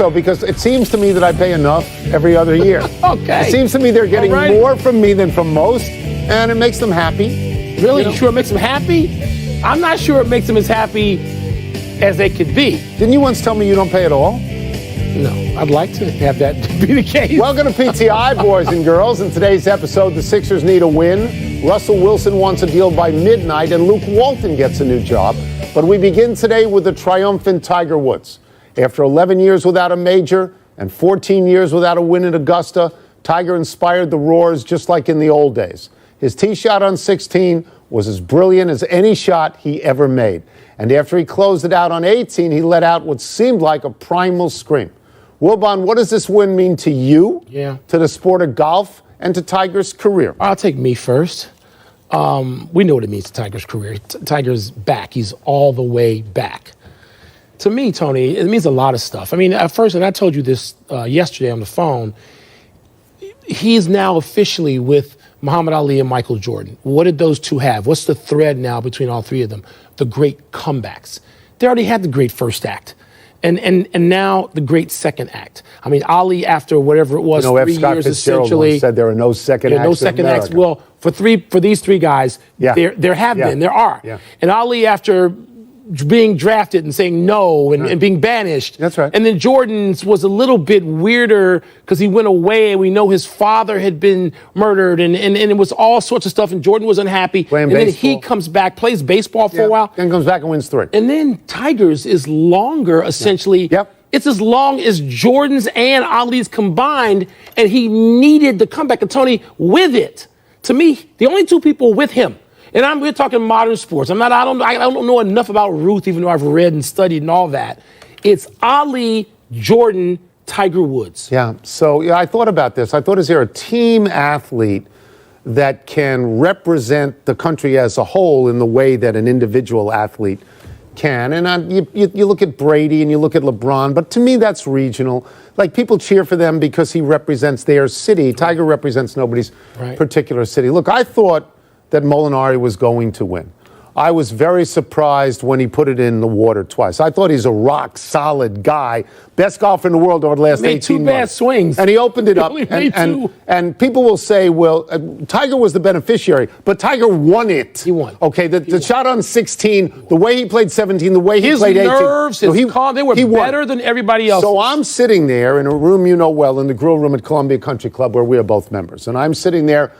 Because it seems to me that I pay enough every other year. Okay. It seems to me they're getting more from me than from most, and it makes them happy. Really? You sure it makes them happy? I'm not sure it makes them as happy as they could be. Didn't you once tell me you don't pay at all? No, I'd like to have that be the case. Welcome to PTI, boys and girls. In today's episode, the Sixers need a win. Russell Wilson wants a deal by midnight, and Luke Walton gets a new job. But we begin today with the triumphant Tiger Woods. After 11 years without a major and 14 years without a win at Augusta, Tiger inspired the roars just like in the old days. His tee shot on 16 was as brilliant as any shot he ever made. And after he closed it out on 18, he let out what seemed like a primal scream. Wilbon, what does this win mean to you, to the sport of golf, and to Tiger's career? I'll take me first. We know what it means to Tiger's career. Tiger's back. He's all the way back. To me, Tony, it means a lot of stuff. I mean, at first, and I told you this yesterday on the phone, he's now officially with Muhammad Ali and Michael Jordan. What did those two have? What's the thread now between all three of them? The great comebacks. They already had the great first act. And now the great second act. I mean, Ali, after whatever it was, 3 Scott years Fitzgerald essentially said there are no second acts. No second acts. Well, for these three guys, there have been, there are. Yeah. And Ali, after being drafted and saying no and being banished. That's right. And then Jordan's was a little bit weirder because he went away and we know his father had been murdered and it was all sorts of stuff and Jordan was unhappy. Playing and baseball. then he comes back, plays baseball for a while. Then comes back and wins 3. And then Tiger's is longer, essentially. Yep. It's as long as Jordan's and Ali's combined, and he needed the comeback. And Tony, with it, to me, the only two people with him, and we're talking modern sports. I don't know enough about Ruth, even though I've read and studied and all that. It's Ali, Jordan, Tiger Woods. Yeah. So I thought about this. I thought, is there a team athlete that can represent the country as a whole in the way that an individual athlete can? And you look at Brady and you look at LeBron, but to me that's regional. Like, people cheer for them because he represents their city. Tiger represents nobody's particular city. Look, I thought that Molinari was going to win. I was very surprised when he put it in the water twice. I thought he's a rock-solid guy. Best golfer in the world over the last 18 months. Made two bad swings. And he opened it up. And people will say, well, Tiger was the beneficiary, but Tiger won it. He won. Okay, the shot on 16, the way he played 17, the way he played 18. His nerves, his calm, they were better than everybody else. So I'm sitting there in a room you know well, in the grill room at Columbia Country Club, where we are both members. And I'm sitting there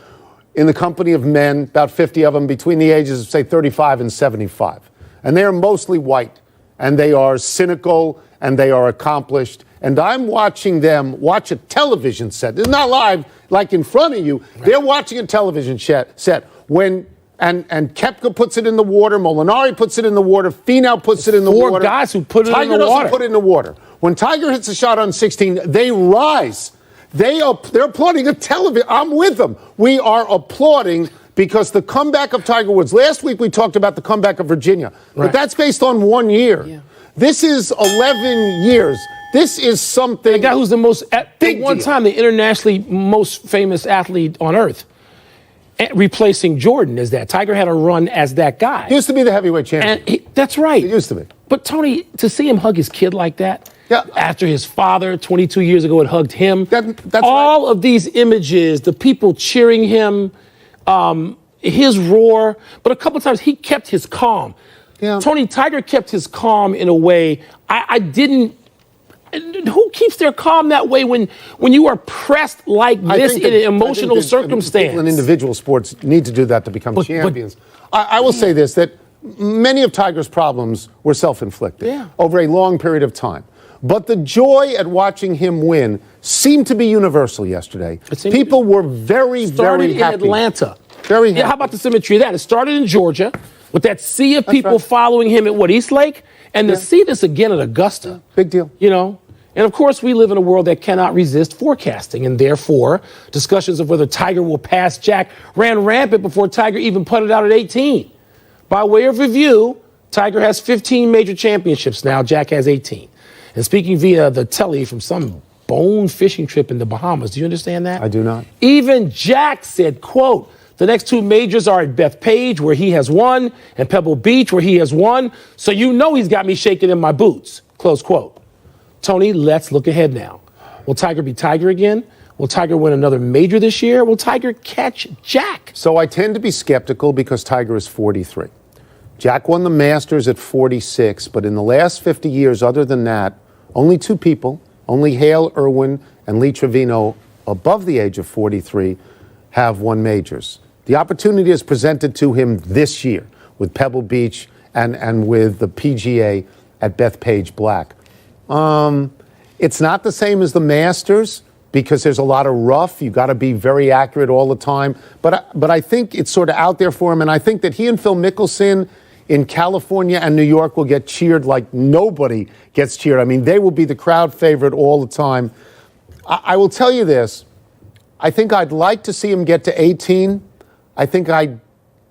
in the company of men, about 50 of them, between the ages of, say, 35 and 75. And they are mostly white, and they are cynical, and they are accomplished. And I'm watching them watch a television set. It's not live, like in front of you. Right. They're watching a television set when and Koepka puts it in the water, Molinari puts it in the water, Finau puts it in the water. 4 guys who put it in the water. Tiger doesn't put it in the water. When Tiger hits a shot on 16, they rise. They're applauding a television. I'm with them. We are applauding because the comeback of Tiger Woods. Last week we talked about the comeback of Virginia, but that's based on 1 year. Yeah. This is 11 years. This is something. The guy who's the most, at one time, the internationally most famous athlete on earth, replacing Jordan as that. Tiger had a run as that guy. He used to be the heavyweight champion. That's right. He used to be. But Tony, to see him hug his kid like that. Yeah. After his father, 22 years ago, had hugged him. That's all of these images, the people cheering him, his roar. But a couple of times he kept his calm. Yeah. Tony, Tiger kept his calm in a way I didn't. Who keeps their calm that way when you are pressed like this in an emotional circumstance? People in individual sports need to do that to become champions. I will say this, that many of Tiger's problems were self-inflicted over a long period of time. But the joy at watching him win seemed to be universal yesterday. People were very, very happy. Started in Atlanta. Very happy. Yeah, how about the symmetry of that? It started in Georgia with that sea of people following him at East Lake, and to see this again at Augusta. Big deal. You know? And of course, we live in a world that cannot resist forecasting, and therefore, discussions of whether Tiger will pass Jack ran rampant before Tiger even putted out at 18. By way of review, Tiger has 15 major championships now. Jack has 18. And speaking via the telly from some bone fishing trip in the Bahamas, do you understand that? I do not. Even Jack said, quote, the next 2 majors are at Bethpage, where he has won, and Pebble Beach, where he has won. So you know he's got me shaking in my boots, close quote. Tony, let's look ahead now. Will Tiger be Tiger again? Will Tiger win another major this year? Will Tiger catch Jack? So I tend to be skeptical because Tiger is 43. Jack won the Masters at 46, but in the last 50 years, other than that, only two people, only Hale Irwin and Lee Trevino above the age of 43, have won majors. The opportunity is presented to him this year with Pebble Beach and with the PGA at Bethpage Black. It's not the same as the Masters because there's a lot of rough. You've got to be very accurate all the time. But I think it's sort of out there for him, and I think that he and Phil Mickelson in California and New York will get cheered like nobody gets cheered. I mean, they will be the crowd favorite all the time. I will tell you this. I think I'd like to see him get to 18. I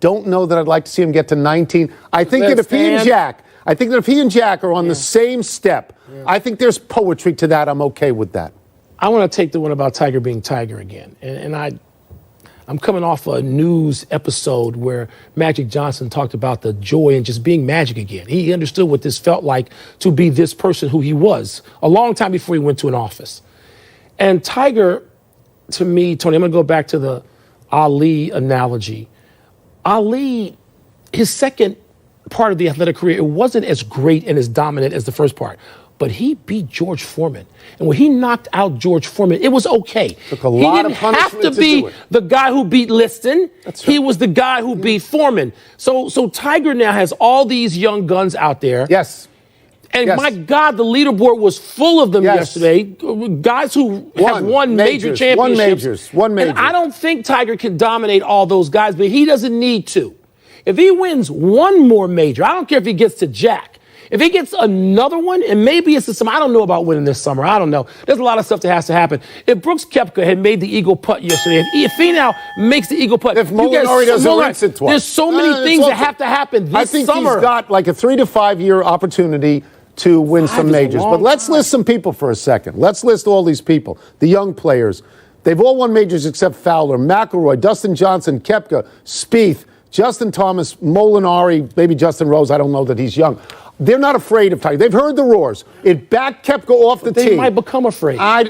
don't know that I'd like to see him get to 19. I think that if he and Jack are on the same step, I think there's poetry to that. I'm okay with that. I want to take the one about Tiger being Tiger again. And I'm coming off a news episode where Magic Johnson talked about the joy in just being Magic again. He understood what this felt like to be this person who he was a long time before he went to an office. And Tiger, to me, Tony, I'm going to go back to the Ali analogy. Ali, his second part of the athletic career, it wasn't as great and as dominant as the first part. But he beat George Foreman. And when he knocked out George Foreman, it was okay. Took a lot of punishment He didn't have to be the guy who beat Liston. That's right. He was the guy who beat Foreman. So Tiger now has all these young guns out there. Yes. And my God, the leaderboard was full of them yesterday. Guys who have won major championships. One major. And I don't think Tiger can dominate all those guys, but he doesn't need to. If he wins one more major, I don't care if he gets to Jack. If he gets another one, and maybe it's the summer, I don't know about winning this summer. I don't know. There's a lot of stuff that has to happen. If Brooks Koepka had made the eagle putt yesterday, if he now makes the eagle putt, if Molinari doesn't rinse it twice, there's so many things that have to happen this summer. I think he's got like a 3 to 5 year opportunity to win some majors. But let's list some people for a second. Let's list all these people, the young players. They've all won majors except Fowler, McIlroy, Dustin Johnson, Koepka, Spieth, Justin Thomas, Molinari, maybe Justin Rose. I don't know that he's young. They're not afraid of Tiger. They've heard the roars. It backed Koepka off the tee. They might become afraid. I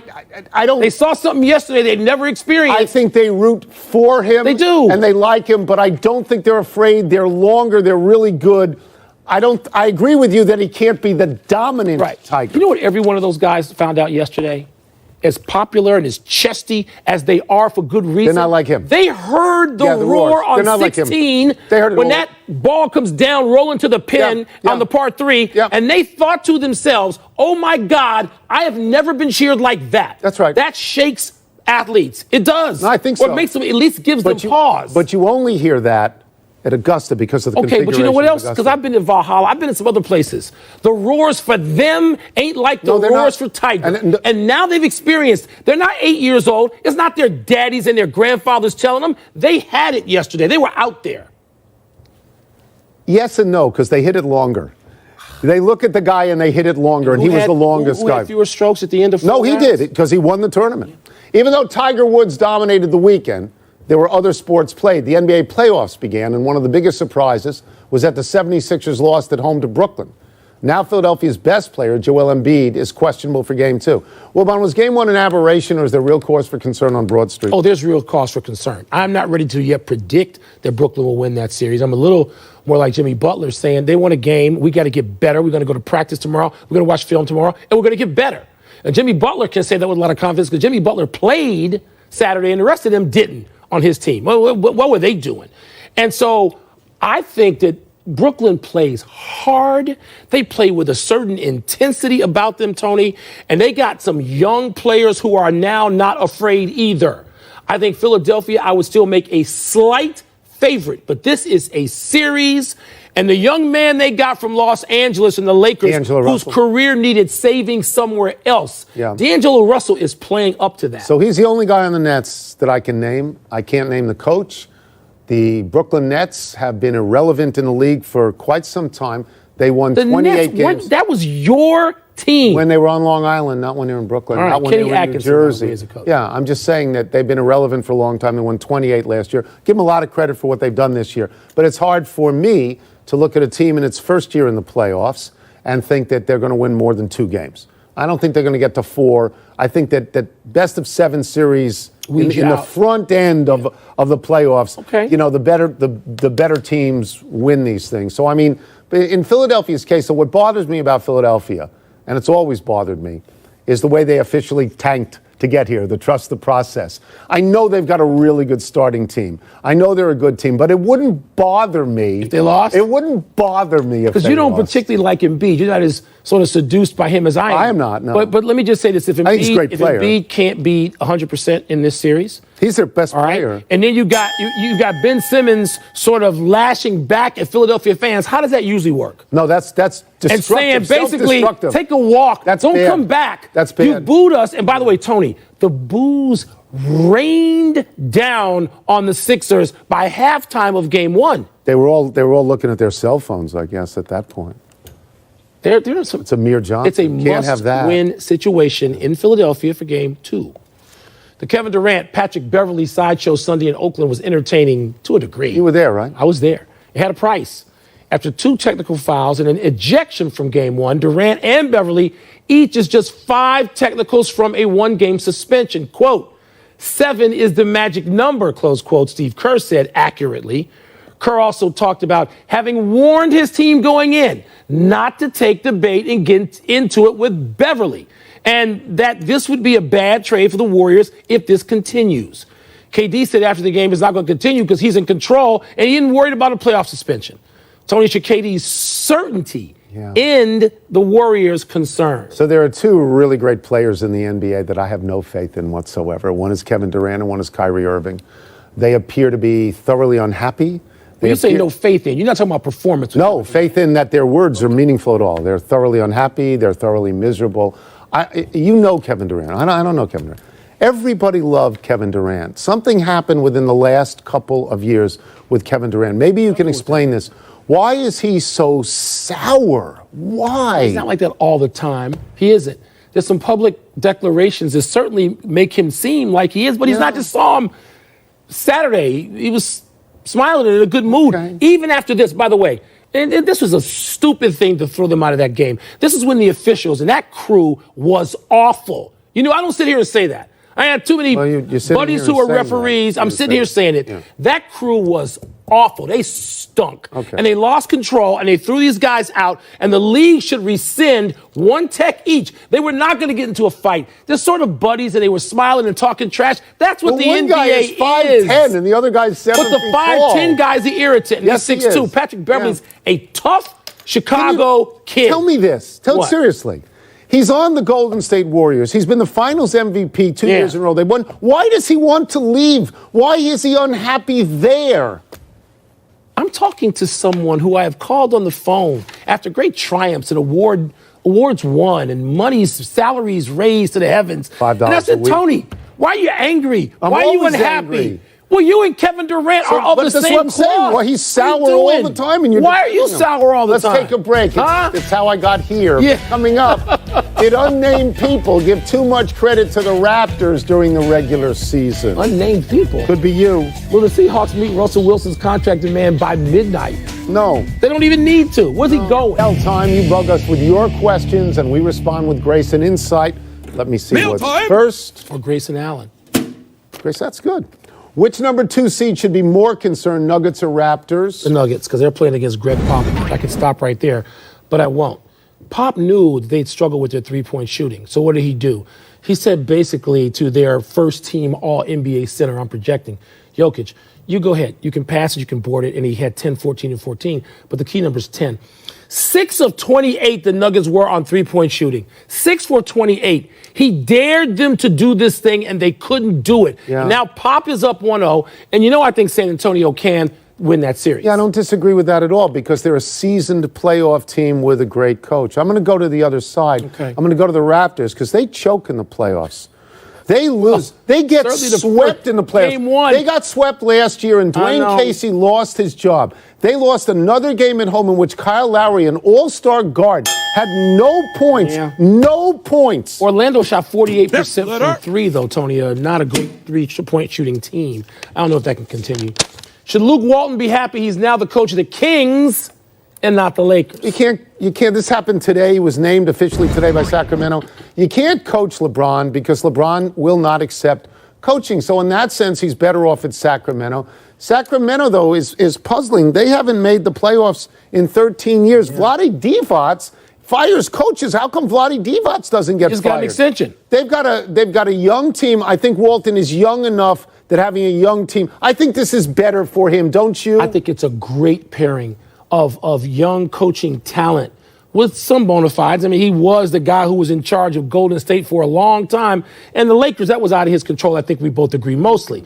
don't. They saw something yesterday they'd never experienced. I think they root for him. They do. And they like him, but I don't think they're afraid. They're longer. They're really good. I agree with you that he can't be the dominant Tiger. You know what every one of those guys found out yesterday? As popular and as chesty as they are for good reason. They're not like him. They heard the roar on 16 like they heard it when all. that ball comes down rolling to the pin on the par 3, and they thought to themselves, oh my God, I have never been cheered like that. That's right. That shakes athletes. It does. No, I think so. Or it makes them, at least gives them pause. But you only hear that at Augusta because of the configuration. Okay, but you know what else? Because I've been in Valhalla. I've been in some other places. The roars for them ain't like the roars for Tiger. And now they've experienced, they're not 8 years old. It's not their daddies and their grandfathers telling them. They had it yesterday. They were out there. Yes and no, because they hit it longer. They look at the guy and they hit it longer, and he was the longest guy. Had fewer strokes at the end of 4 No, he did, because he won the tournament. Even though Tiger Woods dominated the weekend, there were other sports played. The NBA playoffs began, and one of the biggest surprises was that the 76ers lost at home to Brooklyn. Now Philadelphia's best player, Joel Embiid, is questionable for Game 2. Wilbon, was Game 1 an aberration, or is there real cause for concern on Broad Street? Oh, there's real cause for concern. I'm not ready to yet predict that Brooklyn will win that series. I'm a little more like Jimmy Butler saying they won a game. We got to get better. We're going to go to practice tomorrow. We're going to watch film tomorrow, and we're going to get better. And Jimmy Butler can say that with a lot of confidence because Jimmy Butler played Saturday, and the rest of them didn't on his team. What were they doing? And so I think that Brooklyn plays hard. They play with a certain intensity about them, Tony. And they got some young players who are now not afraid either. I think Philadelphia, I would still make a slight favorite. But this is a series. And the young man they got from Los Angeles and the Lakers, whose career needed saving somewhere else, D'Angelo Russell is playing up to that. So he's the only guy on the Nets that I can name. I can't name the coach. The Brooklyn Nets have been irrelevant in the league for quite some time. They won 28 games. That was your team. When they were on Long Island, not when they were in Brooklyn, not when they were in New Jersey. As a coach. Yeah, I'm just saying that they've been irrelevant for a long time. They won 28 last year. Give them a lot of credit for what they've done this year. But it's hard for me to look at a team in its first year in the playoffs and think that they're going to win more than 2 games. I don't think they're going to get to 4. I think that best of 7 series in the front end of the playoffs. Okay. You know, the better teams win these things. So I mean, in Philadelphia's case, so what bothers me about Philadelphia, and it's always bothered me, is the way they officially tanked to get here, the trust the process. I know they've got a really good starting team. I know they're a good team, but it wouldn't bother me. If they lost? It wouldn't bother me if they lost. Because you don't particularly like Embiid. You're not as sort of seduced by him as I am. I am not, no. But let me just say this. If Embiid can't be 100% in this series. He's their best player. Right? And then you got Ben Simmons sort of lashing back at Philadelphia fans. How does that usually work? No, that's destructive. And saying basically, take a walk. Don't come back. That's bad. You booed us. And by the way, Tony, the boos rained down on the Sixers by halftime of Game 1. They were all looking at their cell phones, I guess, at that point. It's Amir Johnson. It's a must-win situation in Philadelphia for Game 2. The Kevin Durant, Patrick Beverley sideshow Sunday in Oakland was entertaining to a degree. You were there, right? I was there. It had a price. After 2 technical fouls and an ejection from Game 1, Durant and Beverley each is just 5 technicals from a 1-game suspension. Quote, 7 is the magic number, close quote, Steve Kerr said accurately. Kerr also talked about having warned his team going in not to take the bait and get into it with Beverley, and that this would be a bad trade for the Warriors if this continues. KD said after the game it's not going to continue because he's in control and he isn't worried about a playoff suspension. Tony, should KD's certainty end the Warriors' concern? So there are 2 really great players in the NBA that I have no faith in whatsoever. One is Kevin Durant and one is Kyrie Irving. They appear to be thoroughly unhappy. When you say no faith in, you're not talking about performance. No, faith in that their words are meaningful at all. They're thoroughly unhappy. They're thoroughly miserable. You know Kevin Durant. I don't know Kevin Durant. Everybody loved Kevin Durant. Something happened within the last couple of years with Kevin Durant. Maybe you can explain this. Why is he so sour? Why? He's not like that all the time. He isn't. There's some public declarations that certainly make him seem like he is, but he's not. Just saw him Saturday. He was smiling and in a good mood. Okay. Even after this, by the way, and this was a stupid thing to throw them out of that game. This is when the officials and that crew was awful. You know, I don't sit here and say that. I had too many buddies who are referees. I'm sitting here saying it. Yeah. That crew was awful. They stunk. Okay. And they lost control, and they threw these guys out, and the league should rescind 1 tech each. They were not going to get into a fight. They're sort of buddies, and they were smiling and talking trash. That's what the NBA is. One guy is 5'10", and the other guy's 7 feet tall. But the 5'10" guy's the irritant, and yes, he's 6'2". Patrick Beverley's a tough Chicago kid. Tell me this. Tell it seriously. He's on the Golden State Warriors. He's been the Finals MVP 2 years in a row. They won. Why does he want to leave? Why is he unhappy there? I'm talking to someone who I have called on the phone after great triumphs and awards won and salaries raised to the heavens. $5 and I said, Tony, why are you angry? Why are you unhappy? Angry. Well, you and Kevin Durant are of the same cloth. Well, he's sour all the time. And why are you sour all the time? Let's take a break. It's how I got here. Yeah. Coming up, did unnamed people give too much credit to the Raptors during the regular season? Unnamed people? Could be you. Will the Seahawks meet Russell Wilson's contract demand by midnight? No. They don't even need to. Where's he going? Time, you bug us with your questions, and we respond with grace and insight. Let me see what's first. Or Grayson Allen. Grace, that's good. Which number 2 seed should be more concerned, Nuggets or Raptors? The Nuggets, because they're playing against Greg Popovich. I could stop right there, but I won't. Pop knew they'd struggle with their 3-point shooting. So what did he do? He said basically to their first-team All-NBA center, I'm projecting, Jokic, you go ahead. You can pass it, you can board it, and he had 10, 14, and 14, but the key number is 10. 6 of 28 the Nuggets were on 3-point shooting. 6 for 28. He dared them to do this thing, and they couldn't do it. Yeah. Now Pop is up 1-0, and you know I think San Antonio can win that series. Yeah, I don't disagree with that at all because they're a seasoned playoff team with a great coach. I'm going to go to the other side. Okay. I'm going to go to the Raptors because they choke in the playoffs. They lose. They get swept in the playoffs. Game 1. They got swept last year, and Dwayne Casey lost his job. They lost another game at home in which Kyle Lowry, an all-star guard, had no points. Yeah. No points. Orlando shot 48% from 3, though, Tony. Not a good 3-point shooting team. I don't know if that can continue. Should Luke Walton be happy he's now the coach of the Kings and not the Lakers. You can't, this happened today. He was named officially today by Sacramento. You can't coach LeBron because LeBron will not accept coaching. So in that sense, he's better off at Sacramento. Sacramento, though, is puzzling. They haven't made the playoffs in 13 years. Yeah. Vlade Divac fires coaches. How come Vlade Divac doesn't get fired? He's got an extension. They've got a young team. I think Walton is young enough that having a young team, I think this is better for him, don't you? I think it's a great pairing of young coaching talent with some bona fides. I mean, he was the guy who was in charge of Golden State for a long time. And the Lakers, that was out of his control. I think we both agree mostly.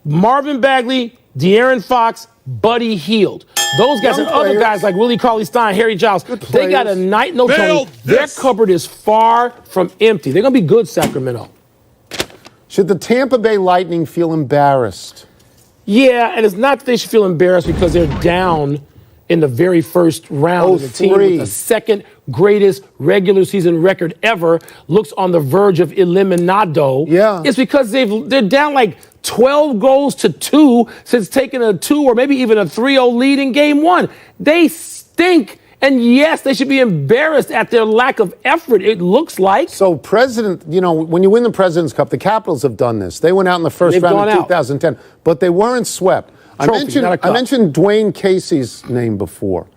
Marvin Bagley, De'Aaron Fox, Buddy Hield. Those guys and other guys like Willie Cauley-Stein, Harry Giles, they got a night. No, Tony, their cupboard is far from empty. They're going to be good, Sacramento. Should the Tampa Bay Lightning feel embarrassed? Yeah, and it's not that they should feel embarrassed because they're down in the very first round of the team with the second greatest regular season record ever, looks on the verge of eliminado. Yeah. It's because they're down like 12 goals to 2 since taking a 2 or maybe even a 3-0 lead in game 1. They stink. And yes, they should be embarrassed at their lack of effort, it looks like. So when you win the President's Cup, the Capitals have done this. They went out in the first round in 2010, but they weren't swept. I mentioned Dwayne Casey's name before.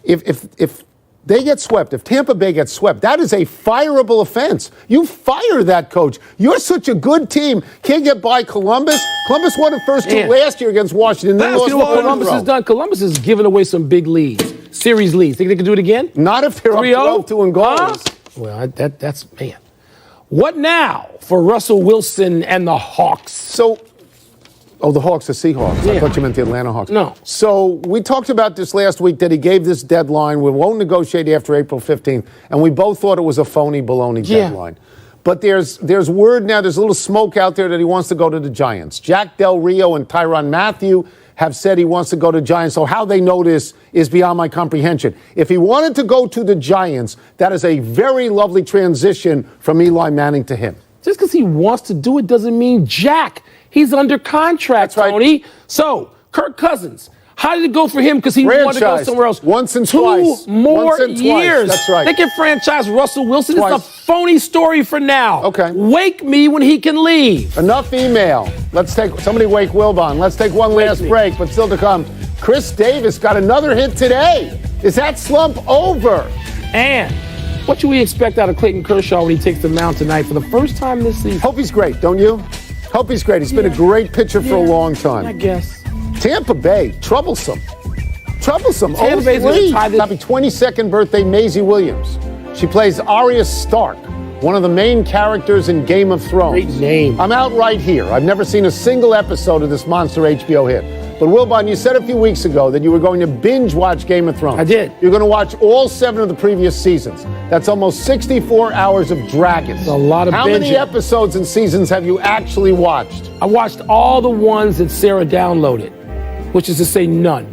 If they get swept, if Tampa Bay gets swept, that is a fireable offense. You fire that coach. You're such a good team. Can't get by Columbus. Columbus won the first 2 last year against Washington. You know what Columbus has done? Columbus has given away some big leads, series leads. Think they can do it again? Not if they're up 12-2 in goals. Well, that's man. What now for Russell Wilson and the Hawks? The Hawks, the Seahawks. Yeah. I thought you meant the Atlanta Hawks. No. So we talked about this last week that he gave this deadline. We won't negotiate after April 15th. And we both thought it was a phony baloney deadline. But there's word now, there's a little smoke out there that he wants to go to the Giants. Jack Del Rio and Tyrann Mathieu have said he wants to go to Giants. So how they know this is beyond my comprehension. If he wanted to go to the Giants, that is a very lovely transition from Eli Manning to him. Just because he wants to do it doesn't mean jack. He's under contract, Tony. So, Kirk Cousins, how did it go for him? Because he wanted to go somewhere else. Once and twice. 2 more years. That's right. They can franchise Russell Wilson. It's a phony story for now. Okay. Wake me when he can leave. Enough email. Somebody wake Wilbon. Let's take one last break, but still to come. Chris Davis got another hit today. Is that slump over? And what should we expect out of Clayton Kershaw when he takes the mound tonight for the first time this season? Hope he's great, don't you? Hope he's great. He's been a great pitcher for a long time. I guess. Tampa Bay, troublesome. Tampa Bay's going to tie this. Happy 22nd birthday, Maisie Williams. She plays Arya Stark, one of the main characters in Game of Thrones. Great name. I'm out right here. I've never seen a single episode of this monster HBO hit. But Wilbon, you said a few weeks ago that you were going to binge watch Game of Thrones. I did. You're going to watch all 7 of the previous seasons. That's almost 64 hours of dragons. That's a lot of How binging. many episodes and seasons have you actually watched? I watched all the ones that Sarah downloaded, which is to say none.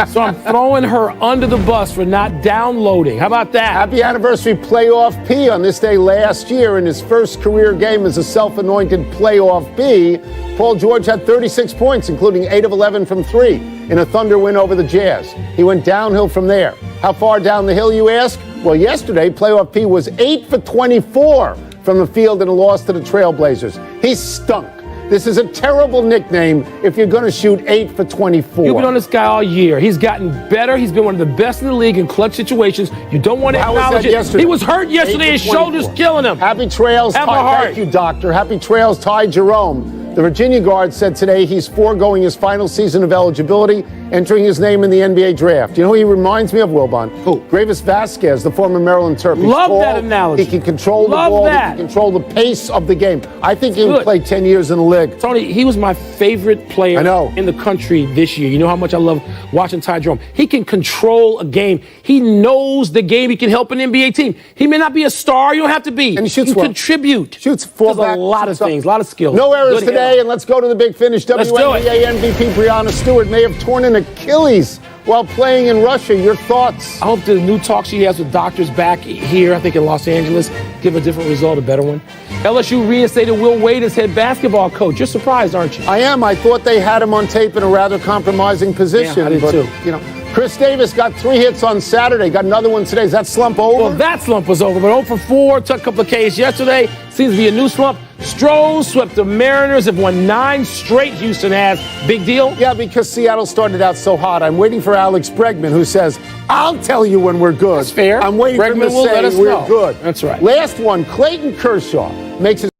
So I'm throwing her under the bus for not downloading. How about that? Happy anniversary, Playoff P. On this day last year, in his first career game as a self-anointed Playoff B, Paul George had 36 points, including 8 of 11 from 3 in a Thunder win over the Jazz. He went downhill from there. How far down the hill, you ask? Well, yesterday, Playoff P was 8 for 24 from the field in a loss to the Trailblazers. He stunk. This is a terrible nickname if you're going to shoot 8 for 24. You've been on this guy all year. He's gotten better. He's been one of the best in the league in clutch situations. You don't want to acknowledge it. Yesterday? He was hurt yesterday. His shoulder's killing him. Happy trails. Thank you, doctor. Happy trails, Ty Jerome. The Virginia guard said today he's foregoing his final season of eligibility, entering his name in the NBA draft. You know who he reminds me of, Wilbon? Who? Gravis Vasquez, the former Maryland Terp. He's Love tall, that analogy. He can control the ball. He can control the pace of the game. I think he can play 10 years in the league. Tony, he was my favorite player in the country this year. You know how much I love watching Ty Jerome. He can control a game. He knows the game. He can help an NBA team. He may not be a star. You don't have to be. And he shoots well. Contribute. Shoots full back. A lot of things, a lot of skills. No errors today, and let's go to the big finish. WNBA MVP Breanna Stewart may have torn an Achilles while playing in Russia. Your thoughts? I hope the new talk she has with doctors back here, I think in Los Angeles, give a different result, a better one. LSU reinstated Will Wade as head basketball coach. You're surprised, aren't you? I am. I thought they had him on tape in a rather compromising position. Yeah, I did too. You know, Chris Davis got 3 hits on Saturday. Got another one today. Is that slump over? Well, that slump was over, but 0 for 4, took a couple of Ks yesterday. Seems to be a new slump. Strohs swept the Mariners, have won 9 straight. Houston has. Big deal? Yeah, because Seattle started out so hot. I'm waiting for Alex Bregman, who says, I'll tell you when we're good. That's fair. I'm waiting for him to Bregman will let us say we're know. good. That's right. Last one, Clayton Kershaw makes his